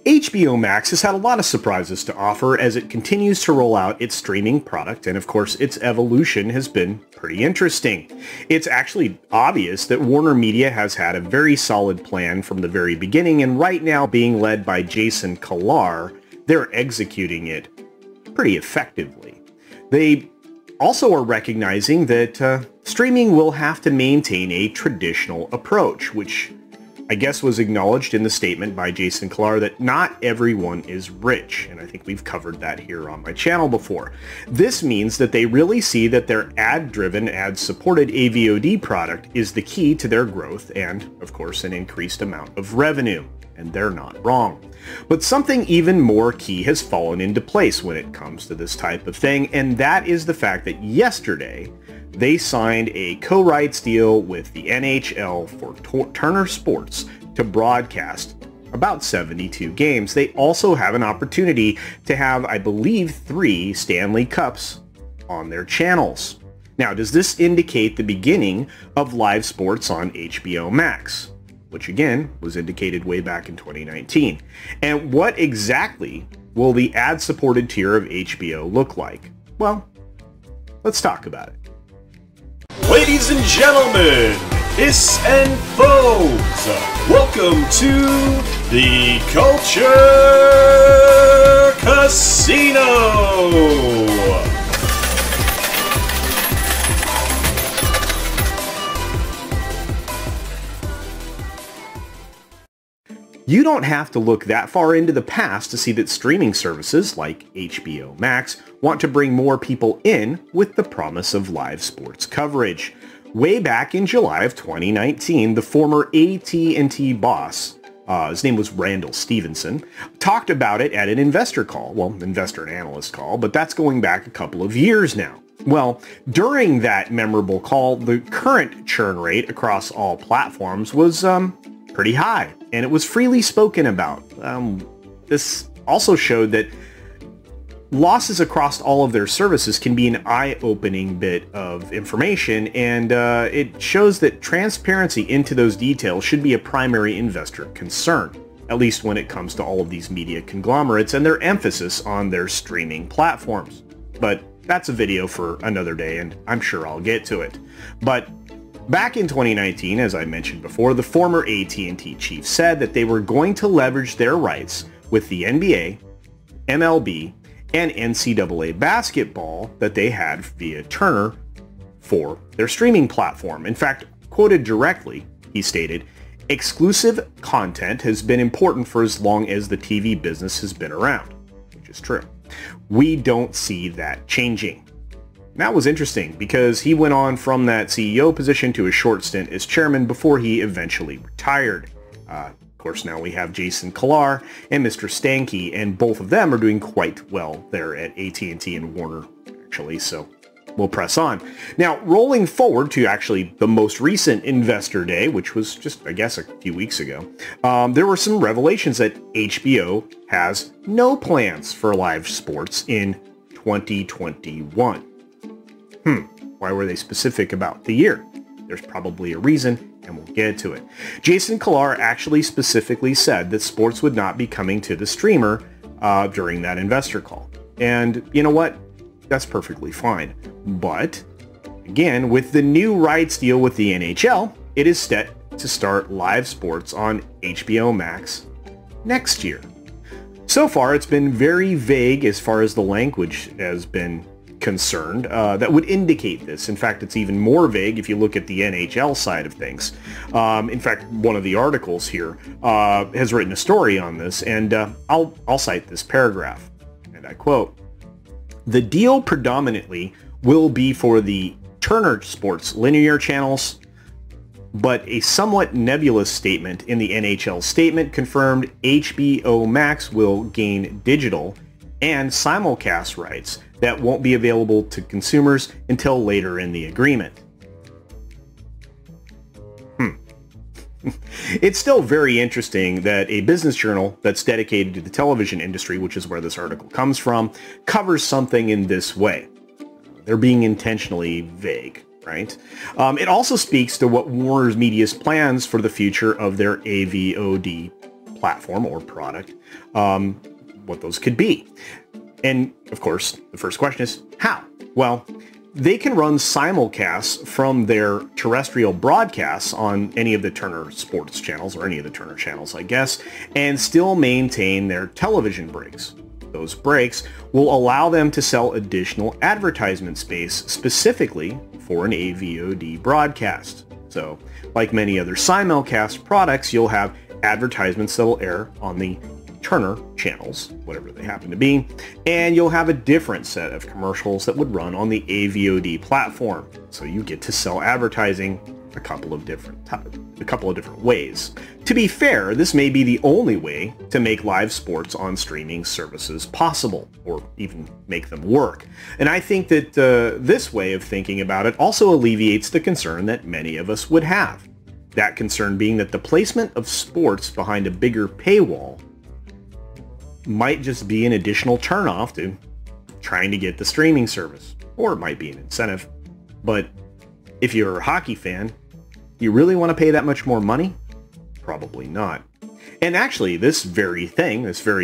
HBO Max has had a lot of surprises to offer as it continues to roll out its streaming product, and of course its evolution has been pretty interesting. It's actually obvious that Warner Media has had a very solid plan from the very beginning, and right now being led by Jason Kilar, they're executing it pretty effectively. They also are recognizing that streaming will have to maintain a traditional approach, which I guess was acknowledged in the statement by Jason Kilar that not everyone is rich, and I think we've covered that here on my channel before. This means that they really see that their ad-driven, ad-supported AVOD product is the key to their growth and, of course, an increased amount of revenue, and they're not wrong. But something even more key has fallen into place when it comes to this type of thing, and that is the fact that yesterday they signed a co-rights deal with the NHL for Turner Sports to broadcast about 72 games. They also have an opportunity to have, I believe, 3 Stanley Cups on their channels. Now, does this indicate the beginning of live sports on HBO Max? Which again was indicated way back in 2019. And what exactly will the ad-supported tier of HBO look like? Well, let's talk about it. Ladies and gentlemen, hiss and foes, welcome to the Culture Casino! You don't have to look that far into the past to see that streaming services like HBO Max want to bring more people in with the promise of live sports coverage. Way back in July of 2019, the former AT&T boss, his name was Randall Stevenson, talked about it at an investor call, well, investor and analyst call, but that's going back a couple of years now. Well, during that memorable call, the current churn rate across all platforms was pretty high, and it was freely spoken about. This also showed that losses across all of their services can be an eye-opening bit of information, and it shows that transparency into those details should be a primary investor concern, at least when it comes to all of these media conglomerates and their emphasis on their streaming platforms. But that's a video for another day, and I'm sure I'll get to it. But back in 2019, as I mentioned before, the former AT&T chief said that they were going to leverage their rights with the NBA, MLB, and NCAA basketball that they had via Turner for their streaming platform. In fact, quoted directly, he stated, "Exclusive content has been important for as long as the TV business has been around," which is true. "We don't see that changing." That was interesting because he went on from that CEO position to a short stint as chairman before he eventually retired. Of course, now we have Jason Kilar and Mr. Stankey, and both of them are doing quite well there at AT&T and Warner, actually, so we'll press on. Now, rolling forward to actually the most recent Investor Day, which was just, I guess, a few weeks ago, there were some revelations that HBO has no plans for live sports in 2021. Why were they specific about the year? There's probably a reason, and we'll get to it. Jason Kilar actually specifically said that sports would not be coming to the streamer during that investor call. And you know what? That's perfectly fine. But, again, with the new rights deal with the NHL, it is set to start live sports on HBO Max next year. So far, it's been very vague as far as the language has been concerned that would indicate this. In fact, it's even more vague if you look at the NHL side of things. In fact, one of the articles here has written a story on this, and I'll cite this paragraph, and I quote, "The deal predominantly will be for the Turner Sports linear channels, but a somewhat nebulous statement in the NHL statement confirmed HBO Max will gain digital and simulcast rights that won't be available to consumers until later in the agreement." It's still very interesting that a business journal that's dedicated to the television industry, which is where this article comes from, covers something in this way. They're being intentionally vague, right? It also speaks to what Warner Media's plans for the future of their AVOD platform or product, what those could be. And of course, the first question is how? Well, they can run simulcasts from their terrestrial broadcasts on any of the Turner Sports channels, or any of the Turner channels, I guess, and still maintain their television breaks. Those breaks will allow them to sell additional advertisement space specifically for an AVOD broadcast. So, like many other simulcast products, you'll have advertisements that will air on the Turner channels, whatever they happen to be, and you'll have a different set of commercials that would run on the AVOD platform. So you get to sell advertising a couple of different ways. To be fair, this may be the only way to make live sports on streaming services possible, or even make them work. And I think that this way of thinking about it also alleviates the concern that many of us would have. That concern being that the placement of sports behind a bigger paywall might just be an additional turnoff to trying to get the streaming service, or it might be an incentive. But if you're a hockey fan, do you really want to pay that much more money? Probably not. And actually, this very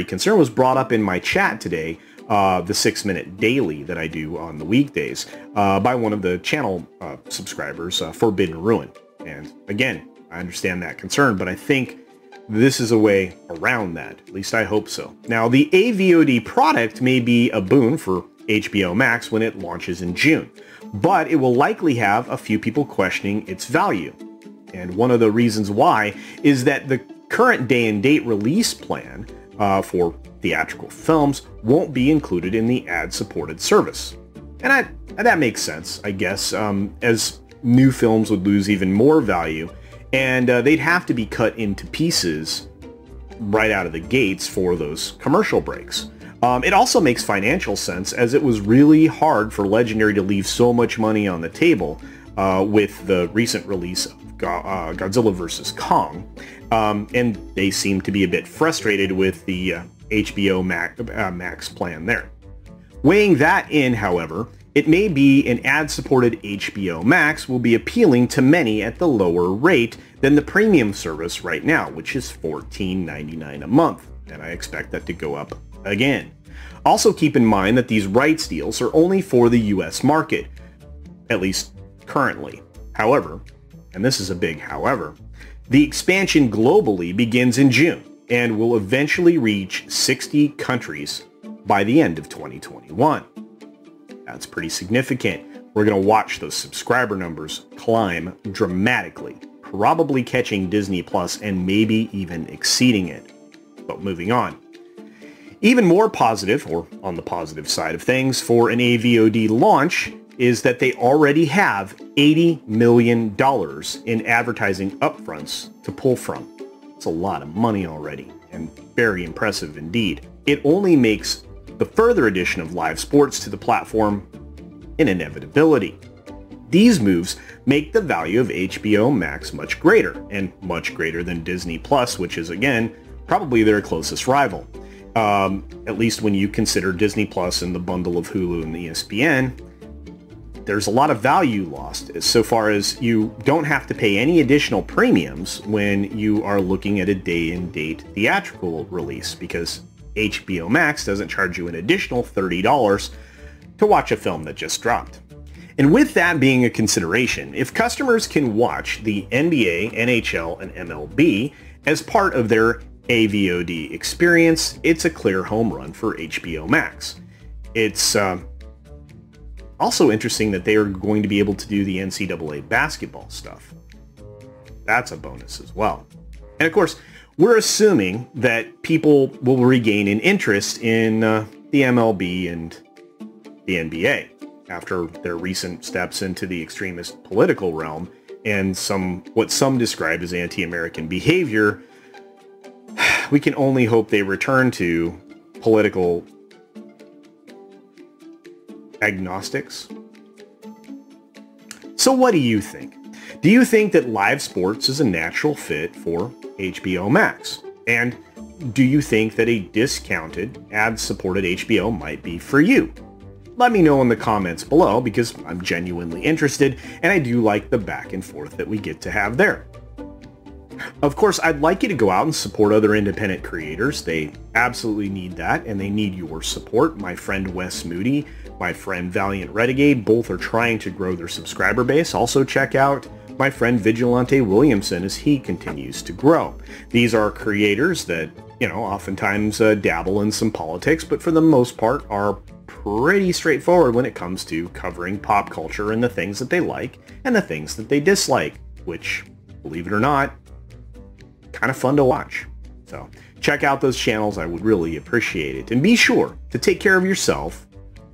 concern was brought up in my chat today, the 6-Minute Daily that I do on the weekdays, by one of the channel subscribers, Forbidden Ruin. And again, I understand that concern, but I think this is a way around that. At least I hope so. Now, the AVOD product may be a boon for HBO Max when it launches in June, but it will likely have a few people questioning its value. And one of the reasons why is that the current day-and-date release plan for theatrical films won't be included in the ad-supported service. And that makes sense, I guess, as new films would lose even more value, and they'd have to be cut into pieces right out of the gates for those commercial breaks. It also makes financial sense, as it was really hard for Legendary to leave so much money on the table with the recent release of Godzilla vs. Kong, and they seem to be a bit frustrated with the HBO Max plan there. Weighing that in, however, it may be an ad-supported HBO Max will be appealing to many at the lower rate than the premium service right now, which is $14.99 a month, and I expect that to go up again. Also keep in mind that these rights deals are only for the US market, at least currently. However, and this is a big however, the expansion globally begins in June and will eventually reach 60 countries by the end of 2021. That's pretty significant. We're going to watch those subscriber numbers climb dramatically, probably catching Disney Plus and maybe even exceeding it. But moving on. Even more positive, or on the positive side of things, for an AVOD launch is that they already have $80 million in advertising upfronts to pull from. It's a lot of money already, and very impressive indeed. It only makes the further addition of live sports to the platform an inevitability. These moves make the value of HBO Max much greater, and much greater than Disney Plus, which is, again, probably their closest rival. At least when you consider Disney Plus and the bundle of Hulu and ESPN, there's a lot of value lost, so far as you don't have to pay any additional premiums when you are looking at a day-and-date theatrical release, because HBO Max doesn't charge you an additional $30 to watch a film that just dropped. And with that being a consideration, if customers can watch the NBA, NHL, and MLB as part of their AVOD experience, it's a clear home run for HBO Max. It's also interesting that they are going to be able to do the NCAA basketball stuff. That's a bonus as well. And of course, we're assuming that people will regain an interest in the MLB and the NBA after their recent steps into the extremist political realm and what some describe as anti-American behavior. We can only hope they return to political agnostics. So what do you think? Do you think that live sports is a natural fit for HBO Max? And do you think that a discounted, ad-supported HBO might be for you? Let me know in the comments below, because I'm genuinely interested, and I do like the back and forth that we get to have there. Of course, I'd like you to go out and support other independent creators. They absolutely need that, and they need your support. My friend Wes Moody, my friend Valiant Renegade, both are trying to grow their subscriber base. Also check out my friend Vigilante Williamson as he continues to grow. These are creators that, oftentimes dabble in some politics, but for the most part are pretty straightforward when it comes to covering pop culture and the things that they like and the things that they dislike, which, believe it or not, kind of fun to watch. So check out those channels. I would really appreciate it. And be sure to take care of yourself,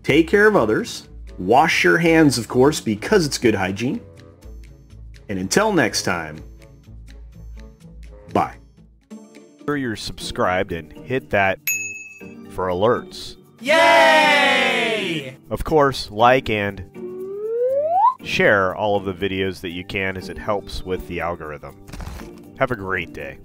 take care of others, wash your hands, of course, because it's good hygiene. And until next time, bye. Make sure you're subscribed and hit that for alerts. Yay! Of course, like and share all of the videos that you can, as it helps with the algorithm. Have a great day.